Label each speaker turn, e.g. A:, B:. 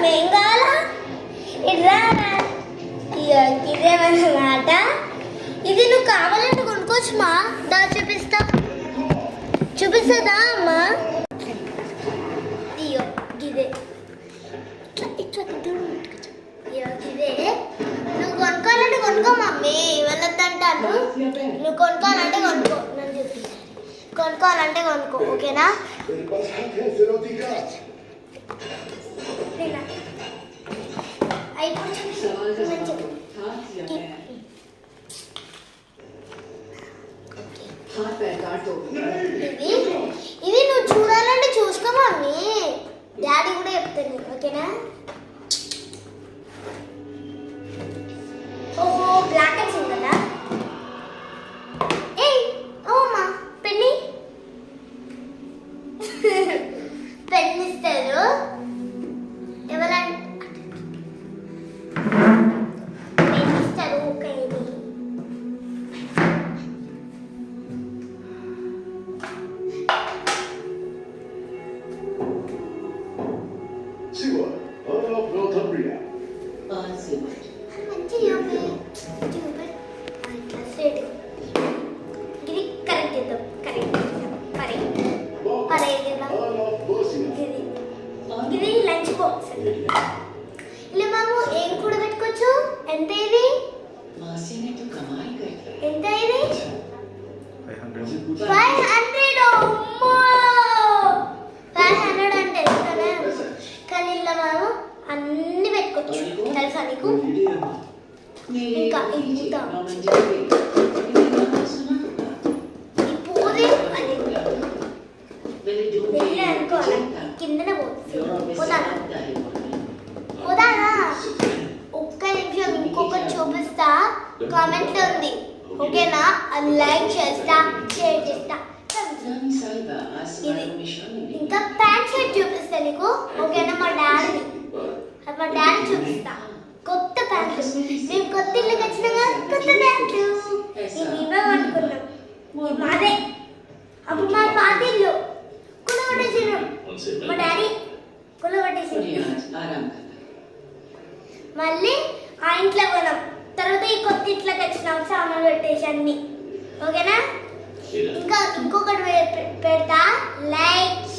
A: Mummy ఏం కావాలా ఇట్లా ఇదేమన్నమాట. ఇది నువ్వు కావాలంటే కొనుక్కోవచ్చు మా. దా చూపిస్తుందా అమ్మా. ఇయో ఇదే ఇట్లా ఇదే నువ్వు కొనుక్కోవాలంటే కొనుక్కో మమ్మీ. వెళ్ళొద్దంటాను. నువ్వు కొనుక్కోవాలంటే కొనుక్కో. నన్ను చెప్పి కొనుక్కోవాలంటే కొనుక్కో ఓకేనా. ఇవి నువ్వు చూడాలంటే చూసుకో మమ్మీ. డాడీ కూడా చెప్తాను ఓకేనా. ఓహో బ్లాక్ అండ్ సింగ్ కదా. ఓమా పెన్ని పెన్ ఇస్తారు ఎవరంటే పెన్ ఇస్తారు. ఓకే ఇది లంచ్ బాక్స్. ఇలా మాము ఏం కూడా పెట్టుకోవచ్చు. ఎంత ఇది ఎంత ఇది 500. 500 అంటే కానీ ఇలా మాము అన్ని పెట్టుకోవచ్చు తెలుసా నీకు. ఇంకా ఇంత కిందనే పోదానా. ఒక్క నిమిషం ఇంకొకటి చూపిస్తా. కామెంట్ ఉంది ఓకేనా. అది లైక్ చేస్తా షేర్ చేస్తా. ఇది ఇంకా ప్యాంట్ షర్ట్ చూపిస్తా నీకు ఓకేనా. మా డాడీ చూపిస్తా. కొత్త ప్యాంట్లు మేము కొత్త ఇల్లుకి వచ్చినాగా. కొత్త ప్యాంట్లు మేమే పట్టుకున్నాం. మాదే అప్పుడు మా పాత ఇల్లు కొనగొట్టేసినాం. మా డాడీ కొనగొట్టేసినాం. మళ్ళీ ఆ ఇంట్లో కొన్నాం. తర్వాత ఈ కొత్త ఇంట్లోకి వచ్చినాం సామాన్లు పెట్టేసి అన్ని ఓకేనా. ఇంకా ఇంకొకటి పెడతా. లైక్